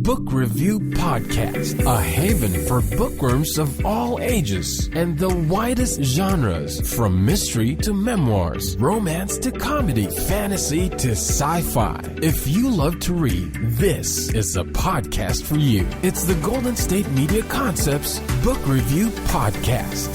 Book Review Podcast, a haven for bookworms of all ages and the widest genres, from mystery to memoirs, romance to comedy, fantasy to sci-fi. If you love to read, this is a podcast for you. It's the Golden State Media Concepts Book Review Podcast.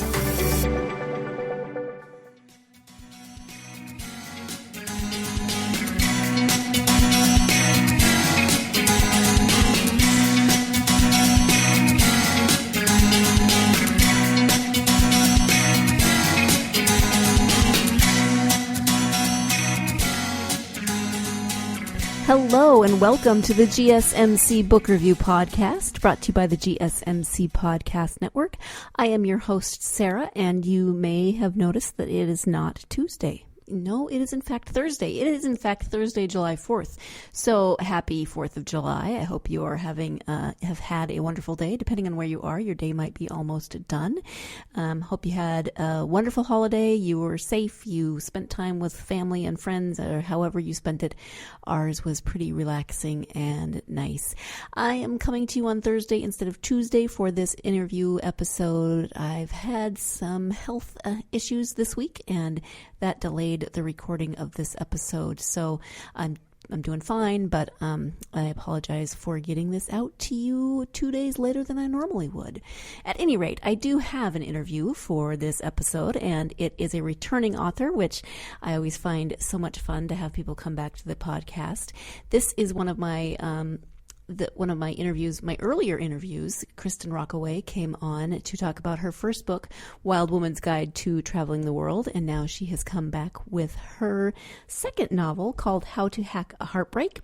Hello and welcome to the GSMC Book Review Podcast, brought to you by the GSMC Podcast Network. I am your host, Sarah, and you may have noticed that it is not Tuesday. No, it is in fact Thursday. It is in fact Thursday, July 4th. So happy 4th of July. I hope you are have had a wonderful day. Depending on where you are, your day might be almost done. Hope you had a wonderful holiday. You were safe. You spent time with family and friends, or however you spent it. Ours was pretty relaxing and nice. I am coming to you on Thursday instead of Tuesday for this interview episode. I've had some health issues this week, and that delayed the recording of this episode. So I'm doing fine, but I apologize for getting this out to you 2 days later than I normally would. At any rate, I do have an interview for this episode, and it is a returning author, which I always find so much fun to have people come back to the podcast. This is one of my interviews, my earlier interviews. Kristin Rockway came on to talk about her first book, Wild Woman's Guide to Traveling the World, and now she has come back with her second novel called How to Hack a Heartbreak.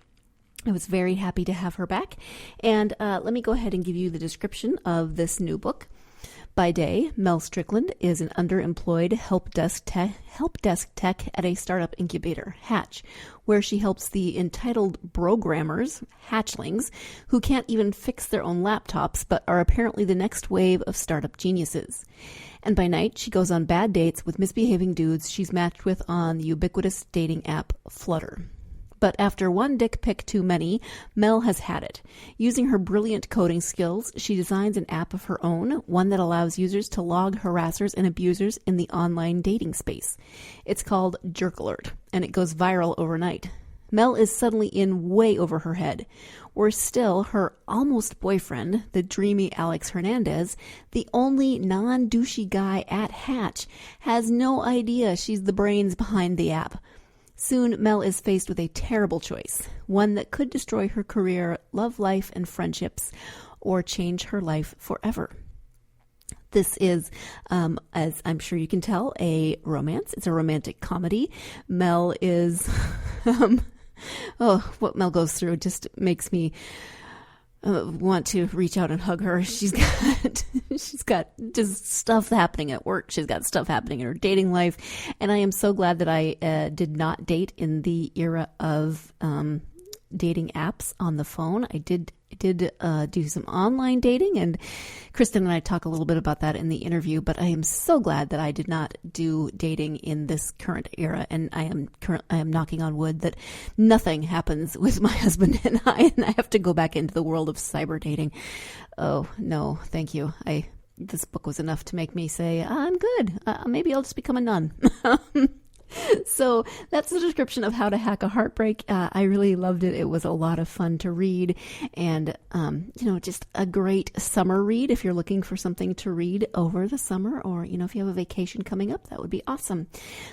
I was very happy to have her back, and let me go ahead and give you the description of this new book. By day, Mel Strickland is an underemployed help desk tech at a startup incubator, Hatch, where she helps the entitled programmers, hatchlings, who can't even fix their own laptops but are apparently the next wave of startup geniuses. And by night, she goes on bad dates with misbehaving dudes she's matched with on the ubiquitous dating app Flutter. But after one dick pic too many, Mel has had it. Using her brilliant coding skills, she designs an app of her own, one that allows users to log harassers and abusers in the online dating space. It's called Jerk Alert, and it goes viral overnight. Mel is suddenly in way over her head. Worse still, her almost boyfriend, the dreamy Alex Hernandez, the only non-douchey guy at Hatch, has no idea she's the brains behind the app. Soon, Mel is faced with a terrible choice, one that could destroy her career, love life, and friendships, or change her life forever. This is, as I'm sure you can tell, a romance. It's a romantic comedy. Mel is, what Mel goes through just makes me want to reach out and hug her. She's got just stuff happening at work. She's got stuff happening in her dating life. And I am so glad that I did not date in the era of dating apps on the phone. I did do some online dating, and Krstin and I talk a little bit about that in the interview, but I am so glad that I did not do dating in this current era, and I am knocking on wood that nothing happens with my husband and I have to go back into the world of cyber dating. Oh, no, thank you. This book was enough to make me say, I'm good. Maybe I'll just become a nun. So that's the description of How to Hack a Heartbreak. I really loved it. It was a lot of fun to read, and just a great summer read if you're looking for something to read over the summer, or if you have a vacation coming up, that would be awesome.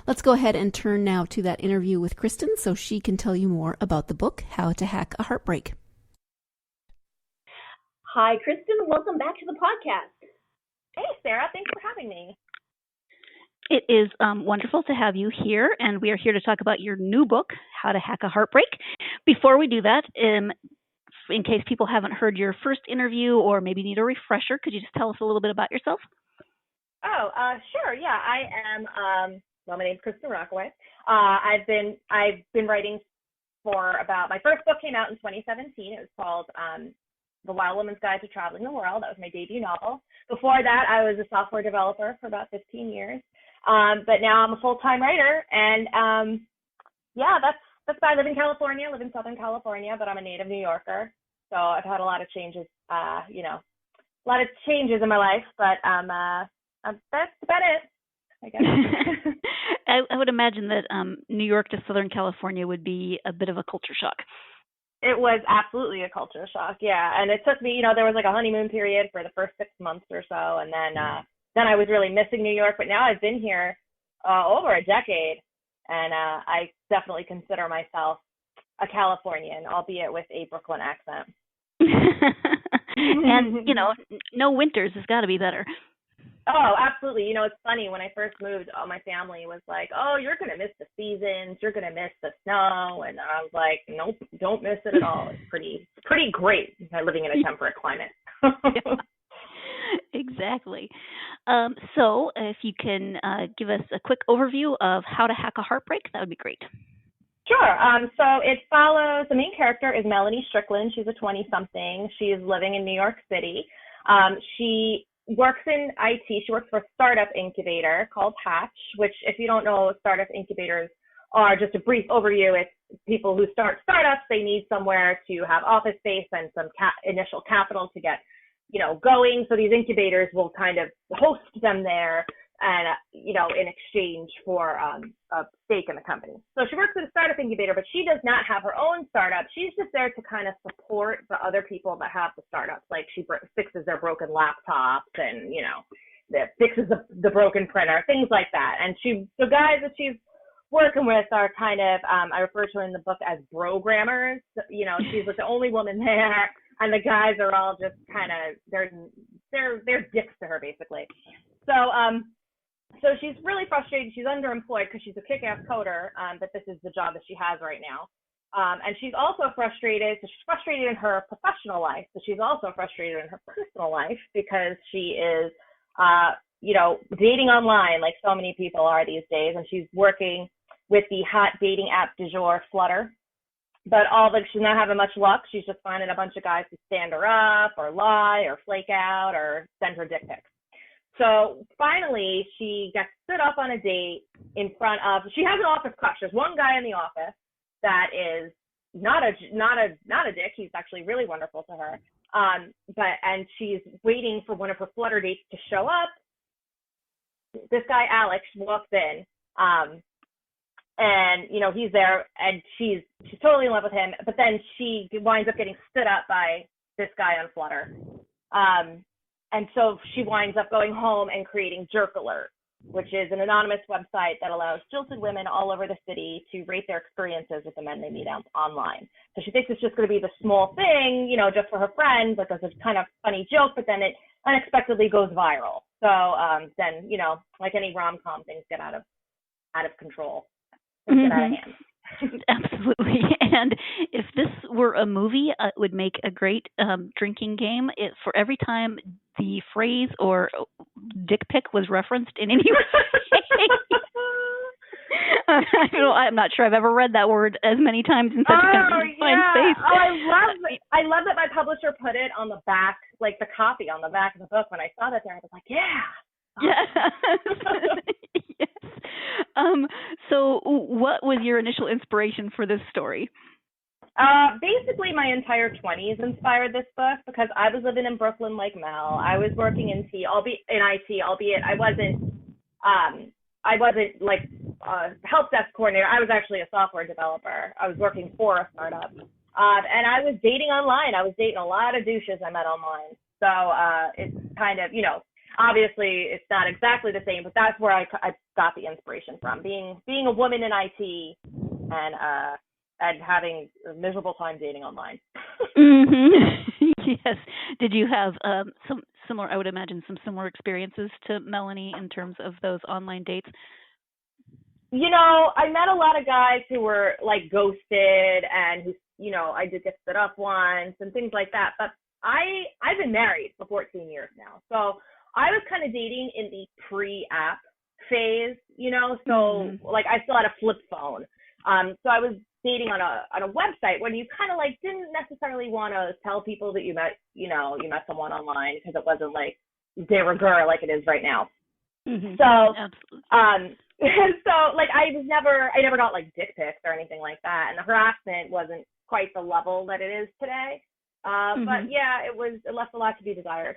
Let's go ahead and turn now to that interview with Kristin so she can tell you more about the book How to Hack a Heartbreak. Hi, Kristin. Welcome back to the podcast. Hey, Sarah. Thanks for having me. It is wonderful to have you here, and we are here to talk about your new book, How to Hack a Heartbreak. Before we do that, in case people haven't heard your first interview or maybe need a refresher, could you just tell us a little bit about yourself? Oh, sure. Yeah, I am. My name's Kristin Rockway. I've been writing for about, my first book came out in 2017. It was called The Wild Woman's Guide to Traveling the World. That was my debut novel. Before that, I was a software developer for about 15 years. But now I'm a full-time writer, and that's I live in California, live in Southern California, but I'm a native New Yorker. So I've had a lot of changes, a lot of changes in my life, but that's about it, I guess. I would imagine that New York to Southern California would be a bit of a culture shock. It was absolutely a culture shock, yeah. And it took me, there was like a honeymoon period for the first 6 months or so, and then I was really missing New York. But now I've been here over a decade, and I definitely consider myself a Californian, albeit with a Brooklyn accent. And, no winters has got to be better. Oh, absolutely. It's funny. When I first moved, my family was like, oh, you're going to miss the seasons. You're going to miss the snow. And I was like, nope, don't miss it at all. It's pretty great living in a temperate climate. Yeah, exactly. So if you can give us a quick overview of How to Hack a Heartbreak, that would be great. Sure. So it follows, the main character is Melanie Strickland. She's a 20-something. She is living in New York City. She works in IT. She works for a startup incubator called Hatch, which, if you don't know, startup incubators are, just a brief overview. It's people who start startups. They need somewhere to have office space and some initial capital to get, going. So these incubators will kind of host them there, and in exchange for a stake in the company. So she works at a startup incubator, but she does not have her own startup. She's just there to kind of support the other people that have the startups. Like, she fixes their broken laptops and, fixes the broken printer, things like that. And the guys that she's working with are kind of, I refer to her in the book as brogrammers. She's like the only woman there, and the guys are all just kind of, they're dicks to her, basically. So she's really frustrated. She's underemployed because she's a kick-ass coder, but this is the job that she has right now. And she's also frustrated. So she's frustrated in her professional life, but she's also frustrated in her personal life because she is, dating online like so many people are these days. And she's working with the hot dating app du jour, Flutter. But she's not having much luck. She's just finding a bunch of guys who stand her up or lie or flake out or send her dick pics. So finally, she gets stood up on a date in front of. She has an office crush. There's one guy in the office that is not a dick. He's actually really wonderful to her. And she's waiting for one of her Flutter dates to show up. This guy Alex walks in, and he's there, and she's totally in love with him. But then she winds up getting stood up by this guy on Flutter. And so she winds up going home and creating Jerk Alert, which is an anonymous website that allows jilted women all over the city to rate their experiences with the men they meet online. So she thinks it's just going to be the small thing, just for her friends, like as a kind of funny joke, but then it unexpectedly goes viral. So then, like any rom-com, things get out of control. Things get out of hand. Absolutely. And if this were a movie, it would make a great drinking game. For every time the phrase or dick pic was referenced in any way. I'm not sure I've ever read that word as many times in such a confined space. Oh, I love that my publisher put it on the back, like the copy on the back of the book. When I saw that there, I was like, yeah. Yes. Yes. So what was your initial inspiration for this story? Basically, my entire 20s inspired this book because I was living in Brooklyn like Mel. I was working in IT, albeit I wasn't like a help desk coordinator. I was actually a software developer. I was working for a startup. And I was dating online. I was dating a lot of douches I met online. So it's kind of, obviously it's not exactly the same, but that's where I got the inspiration from, being a woman in IT and having a miserable time dating online. Mm-hmm. Yes. Did you have some similar, I would imagine, some similar experiences to Melanie in terms of those online dates? I met a lot of guys who were like ghosted and who, I did get stood up once and things like that. But I've been married for 14 years now. So I was kind of dating in the pre-app phase, so like I still had a flip phone. So I was dating on a website when you kind of like didn't necessarily want to tell people that you met someone online because it wasn't like de rigueur like it is right now. Mm-hmm. So, absolutely. So like I never got like dick pics or anything like that, and the harassment wasn't quite the level that it is today. But yeah, it left a lot to be desired.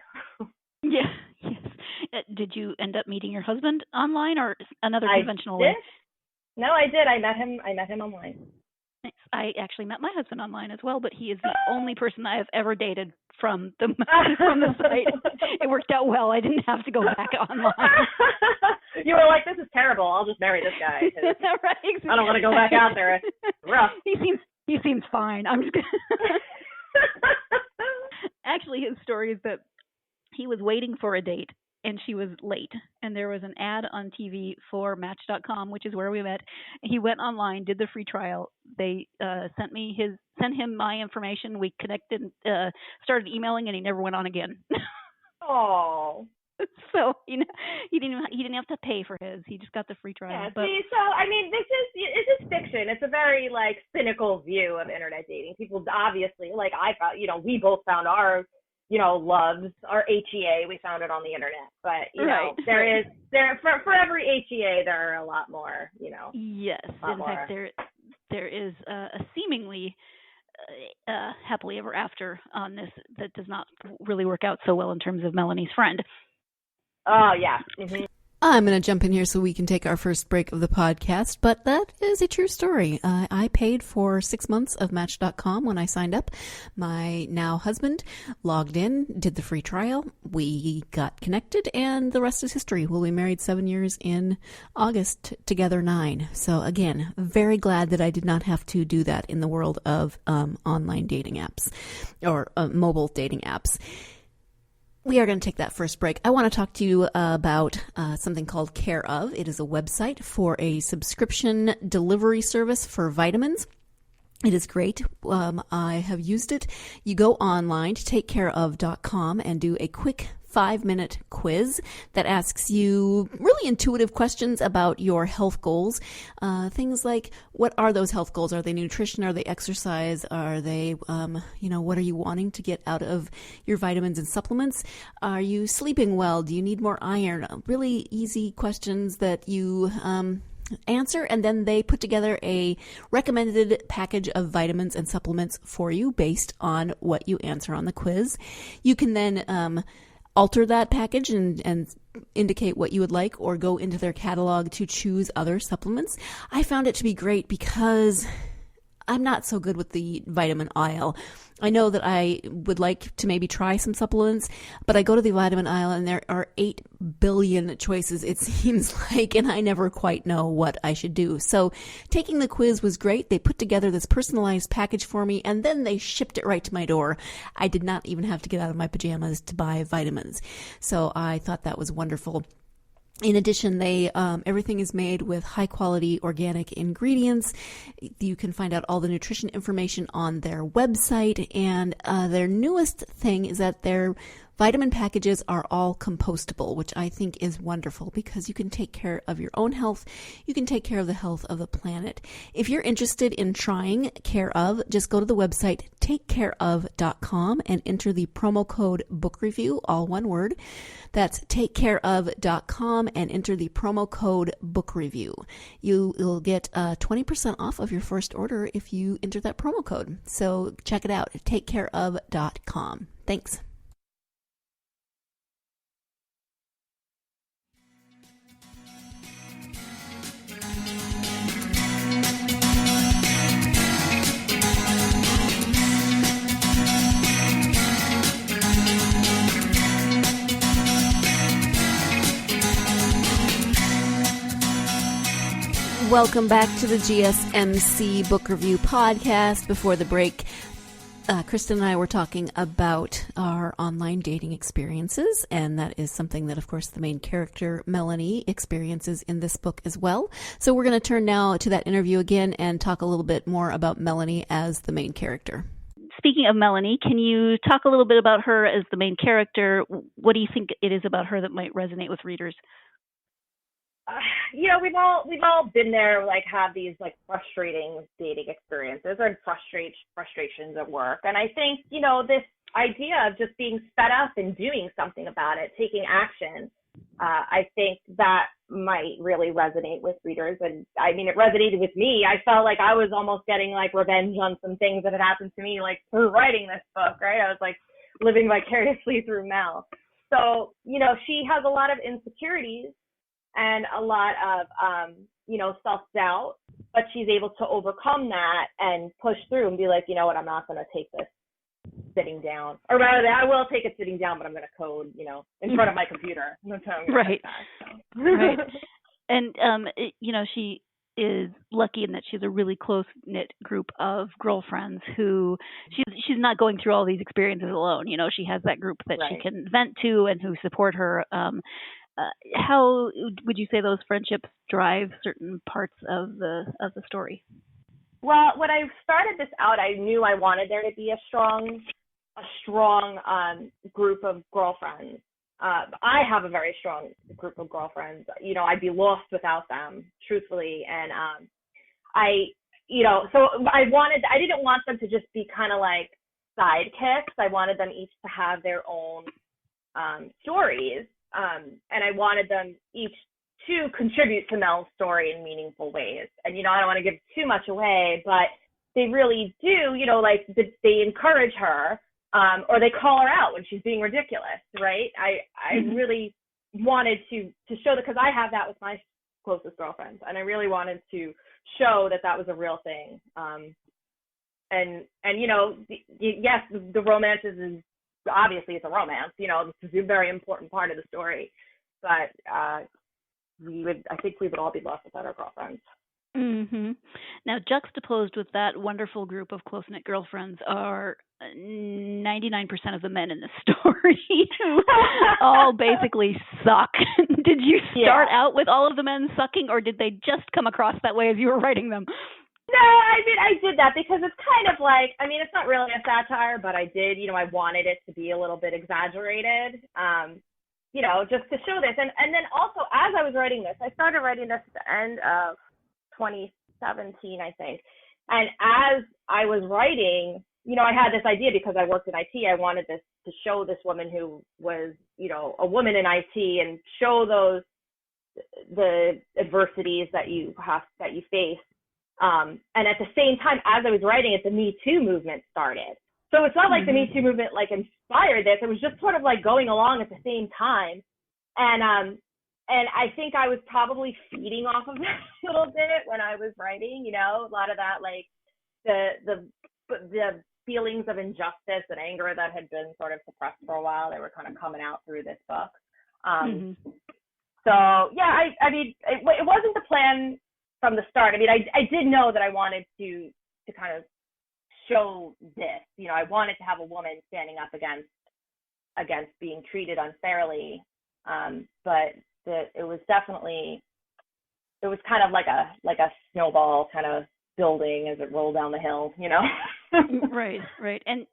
Yeah. Yes. Did you end up meeting your husband online or another conventional way? way? No, I did. I met him online. I actually met my husband online as well, but he is the only person I have ever dated from the site. It worked out well. I didn't have to go back online. You were like, "This is terrible. I'll just marry this guy." Right, exactly. I don't want to go back out there. It's rough. He seems fine. I'm just Actually, his story is that he was waiting for a date and she was late, and there was an ad on TV for Match.com, which is where we met. He went online, did the free trial. They sent him my information. We connected, started emailing, and he never went on again. Oh. So he didn't have to pay for his. He just got the free trial. Yeah. See, so I mean, this is fiction. It's a very cynical view of internet dating. People obviously I found, we both found our loves, our HEA. We found it on the internet, but right. For every HEA there are a lot more. Yes, in fact, there is a seemingly happily ever after on this that does not really work out so well in terms of Melanie's friend. Oh, yeah. Mm-hmm. I'm going to jump in here so we can take our first break of the podcast, but that is a true story. I paid for 6 months of Match.com when I signed up. My now husband logged in, did the free trial. We got connected, and the rest is history. We'll be married 7 years in August, together 9. So again, very glad that I did not have to do that in the world of online dating apps or mobile dating apps. We are going to take that first break. I want to talk to you about something called Care Of. It is a website for a subscription delivery service for vitamins. It is great. I have used it. You go online to takecareof.com and do a quick 5-minute quiz that asks you really intuitive questions about your health goals. Things like, what are those health goals? Are they nutrition? Are they exercise? Are they, what are you wanting to get out of your vitamins and supplements? Are you sleeping well? Do you need more iron? Really easy questions that you answer, and then they put together a recommended package of vitamins and supplements for you based on what you answer on the quiz. You can then alter that package and indicate what you would like, or go into their catalog to choose other supplements. I found it to be great because I'm not so good with the vitamin aisle. I know that I would like to maybe try some supplements, but I go to the vitamin aisle and there are 8 billion choices, it seems like, and I never quite know what I should do. So taking the quiz was great. They put together this personalized package for me, and then they shipped it right to my door. I did not even have to get out of my pajamas to buy vitamins. So I thought that was wonderful. In addition, everything is made with high-quality organic ingredients. You can find out all the nutrition information on their website, and their newest thing is that their vitamin packages are all compostable, which I think is wonderful because you can take care of your own health. You can take care of the health of the planet. If you're interested in trying Care Of, just go to the website takecareof.com and enter the promo code book review, all one word. That's takecareof.com and enter the promo code book review. You'll get 20% off of your first order if you enter that promo code. So check it out, takecareof.com. Thanks. Welcome back to the GSMC Book Review Podcast. Before the break, Krstin and I were talking about our online dating experiences, and that is something that, of course, the main character, Melanie, experiences in this book as well. So we're going to turn now to that interview again and talk a little bit more about Melanie as the main character. Speaking of Melanie, can you talk a little bit about her as the main character? What do you think it is about her that might resonate with readers? We've all been there, have these frustrating dating experiences or frustrations at work. And I think, this idea of just being fed up and doing something about it, taking action, I think that might really resonate with readers. And I mean, it resonated with me. I felt like I was almost getting like revenge on some things that had happened to me, like through writing this book, right? I was like living vicariously through Mel. So, you know, she has a lot of insecurities and a lot of, you know, self-doubt, but she's able to overcome that and push through and be like, you know what, I'm not going to take this sitting down, or rather, I will take it sitting down, but I'm going to code, you know, in front of my computer. Right. So. Right. And, you know, she is lucky in that she's a really close-knit group of girlfriends who she's not going through all these experiences alone. You know, she has that group that she can vent to and who support her. How would you say those friendships drive certain parts of the story? Well, when I started this out, I knew I wanted there to be a strong group of girlfriends. I have a very strong group of girlfriends. You know, I'd be lost without them, truthfully. And so I didn't want them to just be kind of like sidekicks. I wanted them each to have their own stories. And I wanted them each to contribute to Mel's story in meaningful ways. And, you know, I don't want to give too much away, but they really do, you know, like they encourage her, or they call her out when she's being ridiculous, right? I really wanted to show that, because I have that with my closest girlfriends, and I really wanted to show that that was a real thing. And you know, yes, the romance is obviously it's a romance, you know, this is a very important part of the story, but I think we would all be lost without our girlfriends. Mm-hmm. Now, juxtaposed with that wonderful group of close-knit girlfriends are 99% of the men in this story who all basically suck. Did you start out with all of the men sucking, or did they just come across that way as you were writing them? No, I mean, I did that because it's kind of like, I mean, it's not really a satire, but I did, you know, I wanted it to be a little bit exaggerated, you know, just to show this. And then also, as I was writing this, I started writing this at the end of 2017, I think. And as I was writing, you know, I had this idea because I worked in IT. I wanted this to show this woman who was, you know, a woman in IT, and show the adversities that you face. And at the same time, as I was writing it, the Me Too movement started. So it's not like the Me Too movement like inspired this. It was just sort of like going along at the same time. And I think I was probably feeding off of that a little bit when I was writing, you know, a lot of that, like the feelings of injustice and anger that had been sort of suppressed for a while. They were kind of coming out through this book. So yeah, I mean, it wasn't the plan from the start. I mean, I did know that I wanted to kind of show this, you know, I wanted to have a woman standing up against being treated unfairly. But it was kind of like a snowball kind of building as it rolled down the hill, you know? Right. And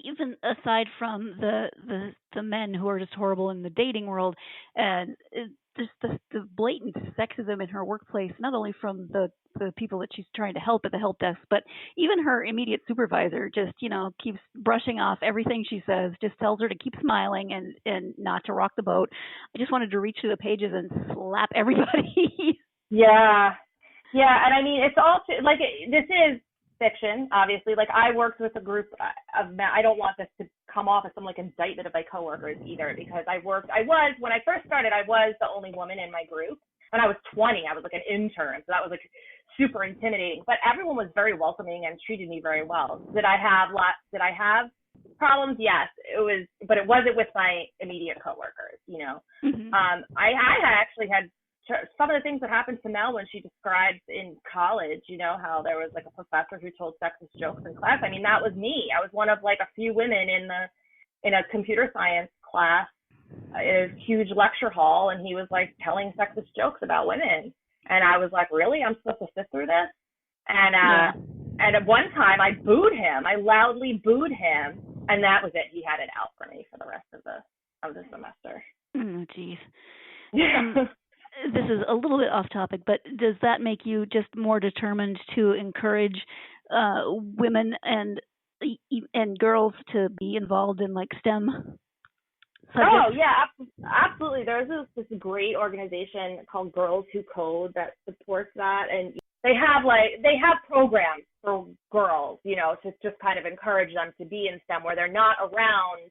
even aside from the men who are just horrible in the dating world, and just the blatant sexism in her workplace, not only from the people that she's trying to help at the help desk, but even her immediate supervisor just, you know, keeps brushing off everything she says, just tells her to keep smiling and not to rock the boat. I just wanted to reach through the pages and slap everybody. Yeah. And I mean, it's all like this is fiction, obviously. Like, I worked with a group of men. I don't want this to come off as some like indictment of my coworkers either, because when I first started, I was the only woman in my group, and I was 20. I was like an intern, so that was like super intimidating. But everyone was very welcoming and treated me very well. Did I have problems? Yes, but it wasn't with my immediate coworkers. You know, I actually had some of the things that happened to Mel when she describes in college, you know, how there was like a professor who told sexist jokes in class. I mean, that was me. I was one of like a few women in a computer science class in a huge lecture hall, and he was like telling sexist jokes about women. And I was like, really? I'm supposed to sit through this? And at one time I booed him. I loudly booed him, and that was it. He had it out for me for the rest of the semester. Oh, geez. This is a little bit off topic, but does that make you just more determined to encourage women and girls to be involved in like STEM Oh yeah, absolutely. There's this great organization called Girls Who Code that supports that, and they have programs for girls, to just kind of encourage them to be in STEM where they're not around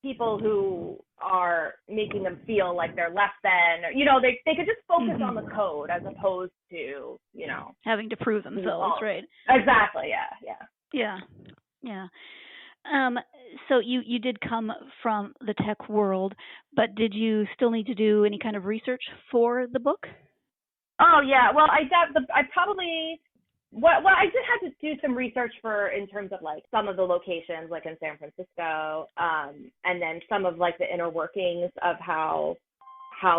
people who are making them feel like they're less than, they could just focus on the code as opposed to, having to prove themselves, right? Exactly. Yeah. So you did come from the tech world, but did you still need to do any kind of research for the book? Oh yeah. Well, I did have to do some research in terms of like some of the locations, like in San Francisco, and then some of like the inner workings of how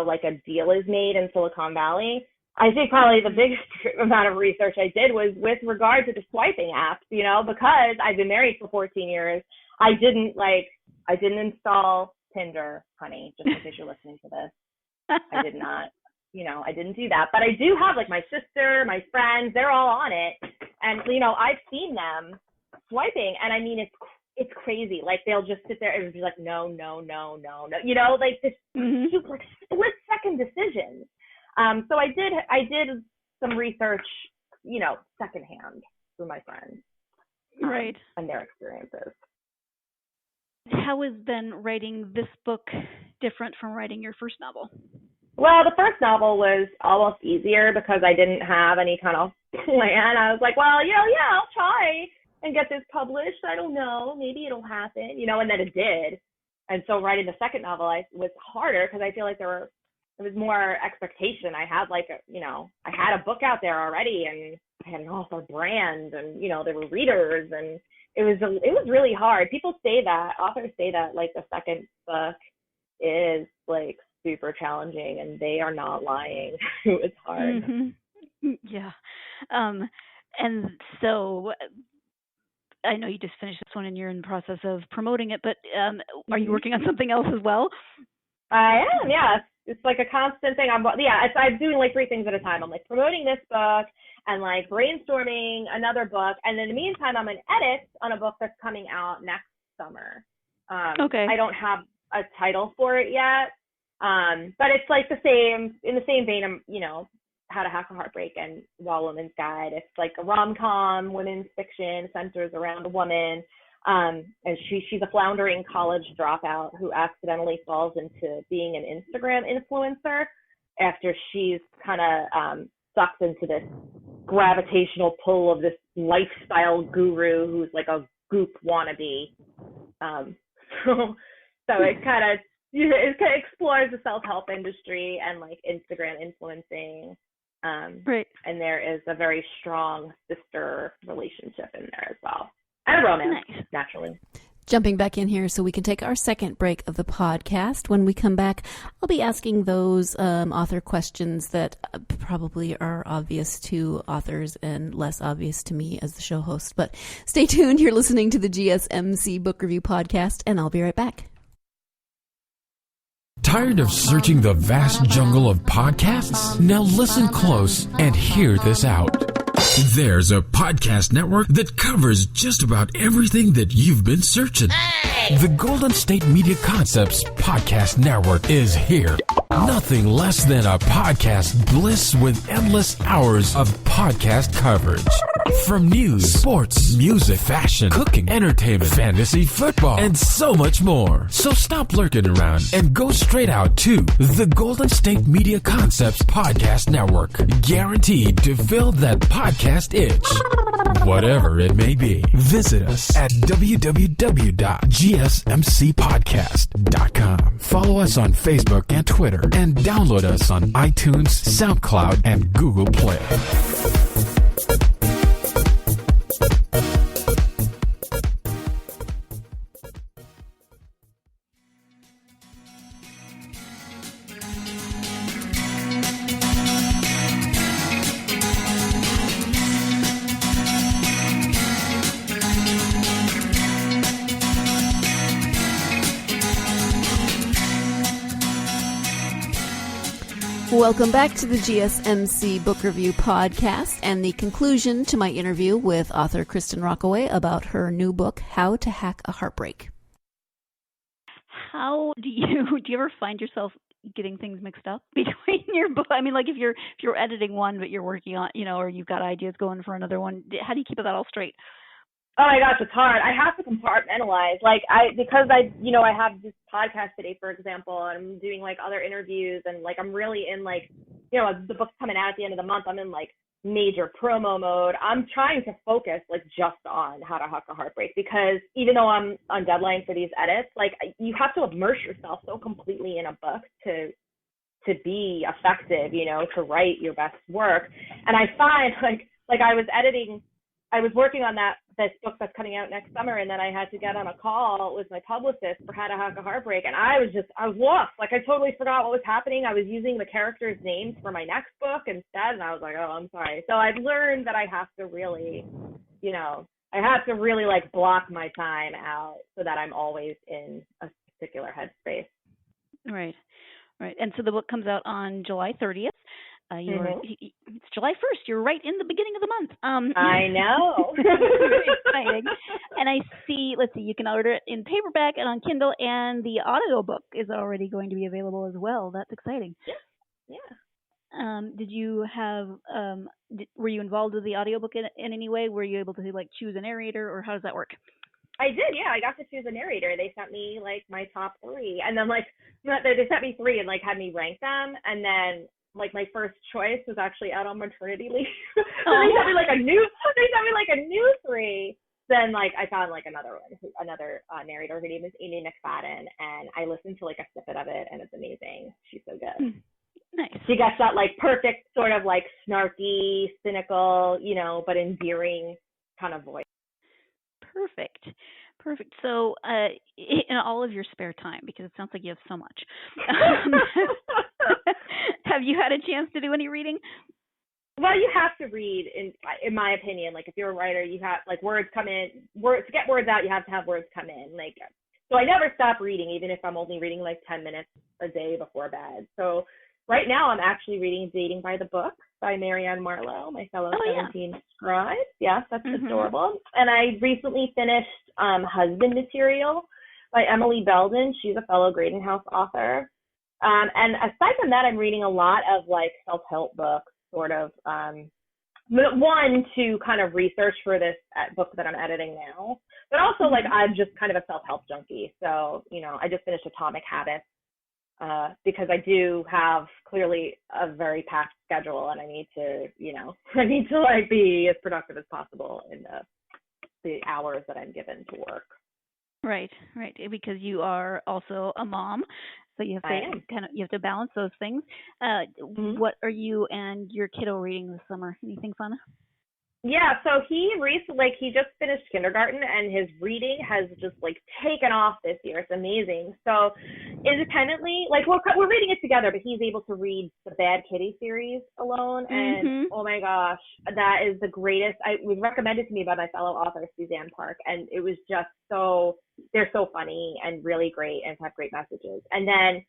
like a deal is made in Silicon Valley. I think probably the biggest amount of research I did was with regard to the swiping apps, because I've been married for 14 years. I didn't install Tinder, honey, just in case you're listening to this. I did not. I didn't do that, but I do have like my sister, my friends, they're all on it. And, I've seen them swiping, and I mean, it's crazy. Like they'll just sit there and be like, no, like this super split second decisions. So I did some research, secondhand through my friends. Right. And their experiences. How has then writing this book different from writing your first novel? Well, the first novel was almost easier because I didn't have any kind of plan. I was like, well, I'll try and get this published. I don't know. Maybe it'll happen, and then it did. And so writing the second novel was harder because I feel like there was more expectation. I had I had a book out there already, and I had an author brand, and, there were readers, and it was really hard. Authors say that like the second book is like super challenging, and they are not lying. It was hard. Mm-hmm. Yeah. And so I know you just finished this one and you're in the process of promoting it, but are you working on something else as well? I am, yeah. It's like a constant thing. I'm doing like 3 things at a time. I'm like promoting this book and like brainstorming another book. And in the meantime, I'm in edits on a book that's coming out next summer. Okay. I don't have a title for it yet. But it's like in the same vein of, How to Hack a Heartbreak and Wall Woman's Guide. It's like a rom-com, women's fiction, centers around a woman. And she's a floundering college dropout who accidentally falls into being an Instagram influencer after she's kind of sucked into this gravitational pull of this lifestyle guru who's like a goop wannabe. So it kind of explores the self-help industry and like Instagram influencing. Right. And there is a very strong sister relationship in there as well. And a romance, naturally. Jumping back in here so we can take our second break of the podcast. When we come back, I'll be asking those author questions that probably are obvious to authors and less obvious to me as the show host. But stay tuned. You're listening to the GSMC Book Review Podcast, and I'll be right back. Tired of searching the vast jungle of podcasts? Now listen close and hear this out. There's a podcast network that covers just about everything that you've been searching. Hey! The Golden State Media Concepts Podcast Network is here. Nothing less than a podcast bliss with endless hours of podcast coverage. From news, sports, music, fashion, cooking, entertainment, fantasy, football, and so much more. So stop lurking around and go straight out to the Golden State Media Concepts Podcast Network. Guaranteed to fill that podcast itch. Whatever it may be. Visit us at www.gsmcpodcast.com. Follow us on Facebook and Twitter, and download us on iTunes, SoundCloud, and Google Play. Welcome back to the GSMC Book Review Podcast and the conclusion to my interview with author Kristin Rockway about her new book, How to Hack a Heartbreak. how do you ever find yourself getting things mixed up between your book? I mean, like if you're editing one but you're working on, or you've got ideas going for another one, how do you keep that all straight? Oh my gosh, it's hard. I have to compartmentalize. Because I have this podcast today, for example, and I'm doing like other interviews, and like I'm really in like, the book's coming out at the end of the month. I'm in like major promo mode. I'm trying to focus like just on How to Hack a Heartbreak, because even though I'm on deadline for these edits, like you have to immerse yourself so completely in a book to be effective, to write your best work. And I find like I was working on this book that's coming out next summer, and then I had to get on a call with my publicist for How to Hack a Heartbreak, and I was lost. Like I totally forgot what was happening. I was using the characters' names for my next book instead, and I was like, oh, I'm sorry. So I've learned that I have to really, like block my time out so that I'm always in a particular headspace. Right. And so the book comes out on July 30th. It's July 1st. You're right in the beginning of the month. I know. Very exciting. And I see, let's see, you can order it in paperback and on Kindle, and the audio book is already going to be available as well. That's exciting. Yeah. Did you have, were you involved with the audiobook in any way? Were you able to like choose a narrator, or how does that work? I did, yeah. I got to choose a narrator. They sent me like my top 3, and then like they sent me 3 and like had me rank them, and then like my first choice was actually out on maternity leave. So they sent me like a new 3. Then like I found like another narrator. Her name is Amy McFadden, and I listened to like a snippet of it, and it's amazing. She's so good. Nice. She gets that like perfect sort of like snarky, cynical, but endearing kind of voice. Perfect. So, in all of your spare time, because it sounds like you have so much, have you had a chance to do any reading? Well, you have to read, in my opinion. Like, if you're a writer, you have, like, to get words out, you have to have words come in. Like, so I never stop reading, even if I'm only reading, like, 10 minutes a day before bed. So right now I'm actually reading Dating by the Book by Marianne Marlowe, my fellow 17 scribe. Yes, that's adorable. And I recently finished Husband Material by Emily Belden. She's a fellow Graydon House author. And aside from that, I'm reading a lot of like self-help books, sort of one to kind of research for this book that I'm editing now, but also like I'm just kind of a self-help junkie. So, I just finished Atomic Habits because I do have clearly a very packed schedule, and I need to like be as productive as possible in the hours that I'm given to work. Right, because you are also a mom, so you have to you have to balance those things. What are you and your kiddo reading this summer? Anything fun? Yeah, so he just finished kindergarten, and his reading has just like taken off this year. It's amazing. So independently, like we're reading it together, but he's able to read the Bad Kitty series alone, and oh my gosh, that is the greatest. It was recommended to me by my fellow author Suzanne Park, and it was just they're so funny and really great and have great messages. And then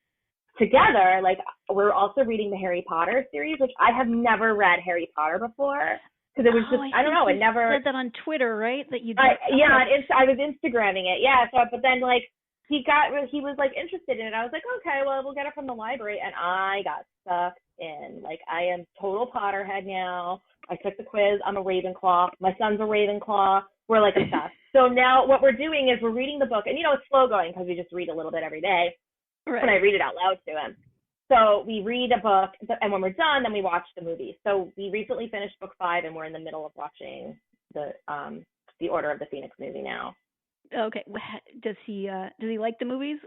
together, like we're also reading the Harry Potter series, which I have never read Harry Potter before. Because it was just, I don't know, it never... said that on Twitter, right? That you did. I was Instagramming it, yeah. So, but then, like, he was, like, interested in it. I was like, okay, well, we'll get it from the library. And I got sucked in. Like, I am total Potterhead now. I took the quiz. I'm a Ravenclaw. My son's a Ravenclaw. We're, like, obsessed. So now what we're doing is we're reading the book. And, it's slow going because we just read a little bit every day. Right. And I read it out loud to him. So we read a book, and when we're done, then we watch the movie. So we recently finished book 5, and we're in the middle of watching the Order of the Phoenix movie now. Okay. Does he like the movies?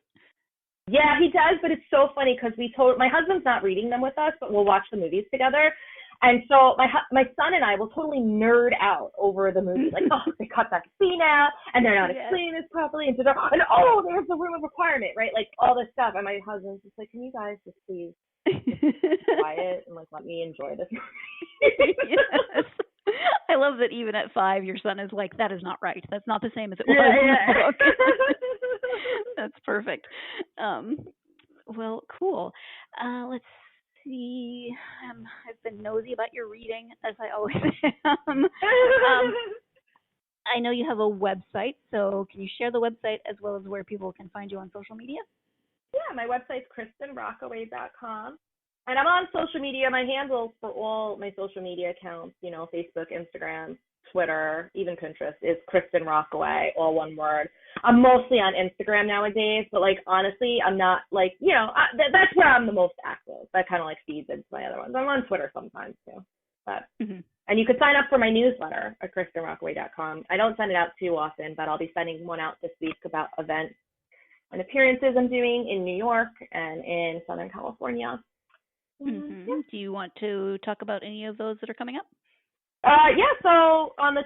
Yeah, he does, but it's so funny because my husband's not reading them with us, but we'll watch the movies together. And so my son and I will totally nerd out over the movie. Like, oh, they cut that scene out, and they're not explaining this properly, and there's the room of requirement, right? Like, all this stuff. And my husband's just like, can you guys just please just be quiet and, like, let me enjoy this movie? Yes. I love that even at 5, your son is like, that is not right. That's not the same as it was in the book. That's perfect. Well, cool. Let's see. I've been nosy about your reading, as I always am. I know you have a website, so can you share the website as well as where people can find you on social media? Yeah, my website's KristinRockaway.com. And I'm on social media. My handles for all my social media accounts, Facebook, Instagram, Twitter, even Pinterest, is Kristin Rockaway, all one word. I'm mostly on Instagram nowadays, but honestly, I'm not that's where I'm the most active. That kind of feeds into my other ones. I'm on Twitter sometimes too. But And you could sign up for my newsletter at KristinRockaway.com. I don't send it out too often, but I'll be sending one out this week about events and appearances I'm doing in New York and in Southern California. Mm-hmm. Yeah. Do you want to talk about any of those that are coming up? So on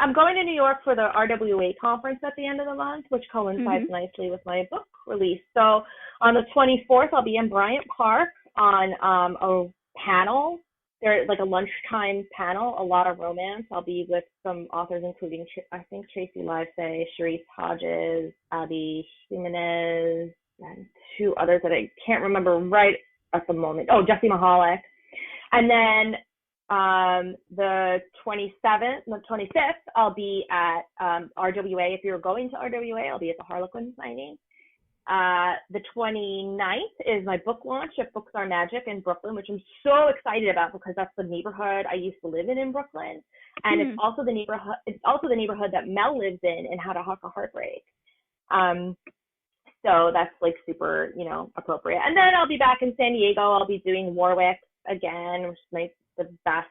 I'm going to New York for the RWA conference at the end of the month, which coincides nicely with my book release. So on the 24th, I'll be in Bryant Park on a panel. There's a lunchtime panel, a lot of romance. I'll be with some authors, including, I think, Tracy Livesay, Sharice Hodges, Abby Jimenez, and two others that I can't remember right at the moment. Oh, Jesse Mahalik. And then the 25th, I'll be at RWA. If you're going to RWA, I'll be at the Harlequin signing. The 29th is my book launch at Books Are Magic in Brooklyn, which I'm so excited about because that's the neighborhood I used to live in Brooklyn. And it's also the neighborhood that Mel lives in How to Hack a Heartbreak. So that's super, appropriate. And then I'll be back in San Diego. I'll be doing Warwick again, which is the best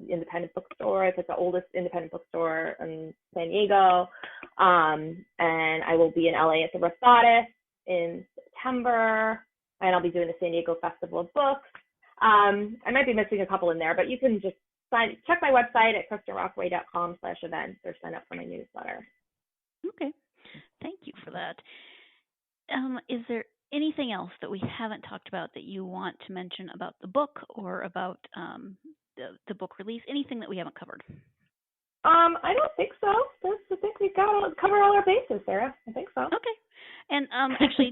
independent bookstore. It's the oldest independent bookstore in San Diego. And I will be in LA at the Rosatis in September. And I'll be doing the San Diego Festival of Books. I might be missing a couple in there, but you can just check my website at KristinRockaway.com/events or sign up for my newsletter. Okay. Thank you for that. Is there anything else that we haven't talked about that you want to mention about the book or about the book release? Anything that we haven't covered? I don't think so. I think we've covered all our bases, Sarah. I think so. Okay. And actually,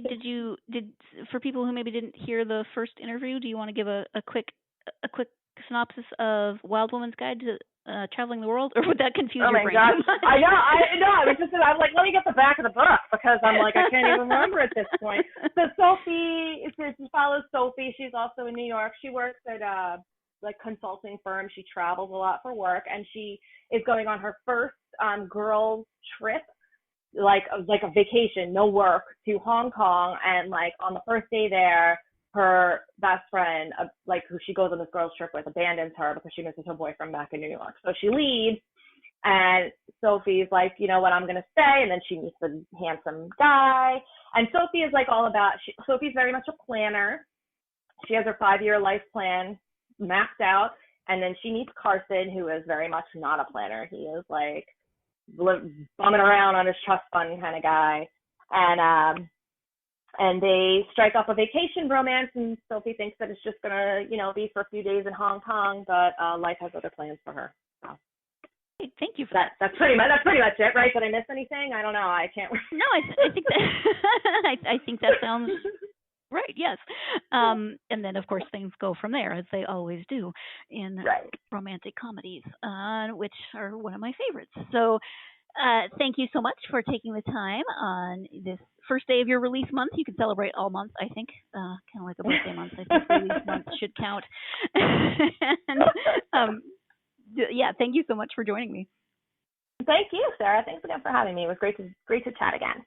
did for people who maybe didn't hear the first interview, do you want to give a quick synopsis of Wild Woman's Guide to Traveling the World, or would that confuse your brain? Oh my God! I know. I was like, let me get the back of the book because I'm I can't even remember at this point. So Sophie, it follows Sophie. She's also in New York. She works at consulting firm. She travels a lot for work, and she is going on her first girls trip, like a vacation, no work, to Hong Kong. And on the first day there, her best friend, who she goes on this girls trip with, abandons her because she misses her boyfriend back in New York. So she leaves, and Sophie's like, you know what, I'm gonna stay. And then she meets the handsome guy, and Sophie is all about. Sophie's very much a planner. She has her 5-year life plan mapped out, and then she meets Krstin, who is very much not a planner. He is bumming around on his trust fund kind of guy, and they strike up a vacation romance, and Sophie thinks that it's just gonna be for a few days in Hong Kong, but life has other plans for her. So. Thank you for that. That's pretty much it, right? Did I miss anything? I don't know. I can't. No, I think that I think that sounds right. Yes, and then of course things go from there, as they always do in romantic comedies, which are one of my favorites. So, thank you so much for taking the time on this first day of your release month. You can celebrate all month, I think, kind of like a birthday month. I think release month should count. And, thank you so much for joining me. Thank you, Sarah. Thanks again for having me. It was great to chat again.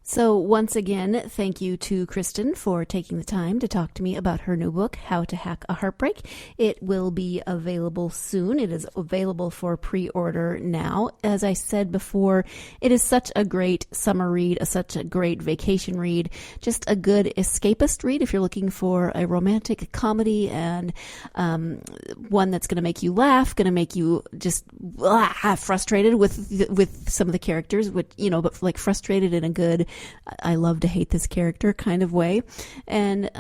So once again, thank you to Krstin for taking the time to talk to me about her new book, How to Hack a Heartbreak. It will be available soon. It is available for pre-order now. As I said before, it is such a great summer read, such a great vacation read, just a good escapist read if you're looking for a romantic comedy and one that's going to make you laugh, going to make you just frustrated with some of the characters, but frustrated in a good I love to hate this character kind of way. And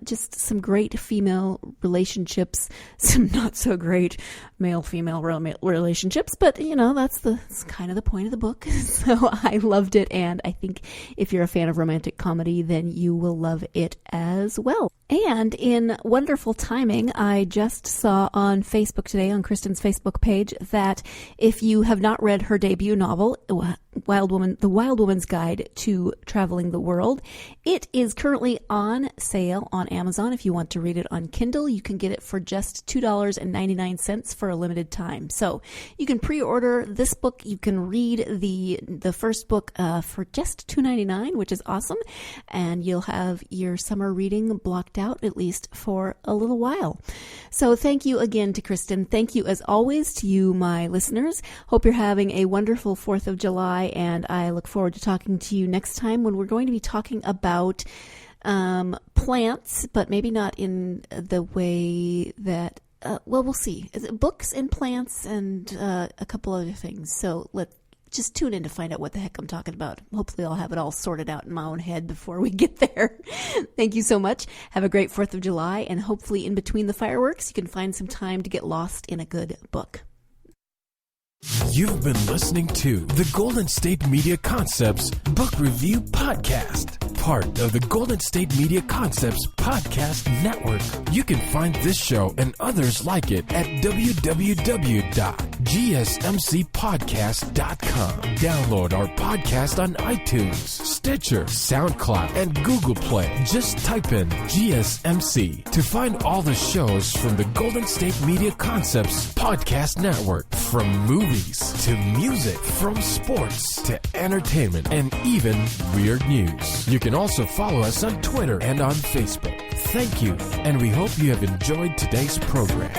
just some great female relationships, some not so great male-female relationships, but that's kind of the point of the book. So I loved it, and I think if you're a fan of romantic comedy, then you will love it as well. And in wonderful timing, I just saw on Facebook today, on Kristin's Facebook page, that if you have not read her debut novel, The Wild Woman's Guide to Traveling the World, it is currently on sale on Amazon. If you want to read it on Kindle, you can get it for just $2.99 for a limited time. So you can pre-order this book. You can read the first book for just $2.99, which is awesome. And you'll have your summer reading blocked out, at least for a little while. So thank you again to Krstin. Thank you as always to you, my listeners. Hope you're having a wonderful 4th of July, and I look forward to talking to you next time when we're going to be talking about plants, but maybe not in the way that, we'll see. Books and plants and a couple other things. So just tune in to find out what the heck I'm talking about. Hopefully I'll have it all sorted out in my own head before we get there. Thank you so much. Have a great 4th of July, and hopefully in between the fireworks, you can find some time to get lost in a good book. You've been listening to the Golden State Media Concepts Book Review Podcast, part of the Golden State Media Concepts Podcast Network. You can find this show and others like it at www.gsmcpodcast.com. Download our podcast on iTunes, Stitcher, SoundCloud, and Google Play. Just type in GSMC to find all the shows from the Golden State Media Concepts Podcast Network, from movies to music, from sports to entertainment, and even weird news. You can also follow us on Twitter and on Facebook. Thank you, and we hope you have enjoyed today's program.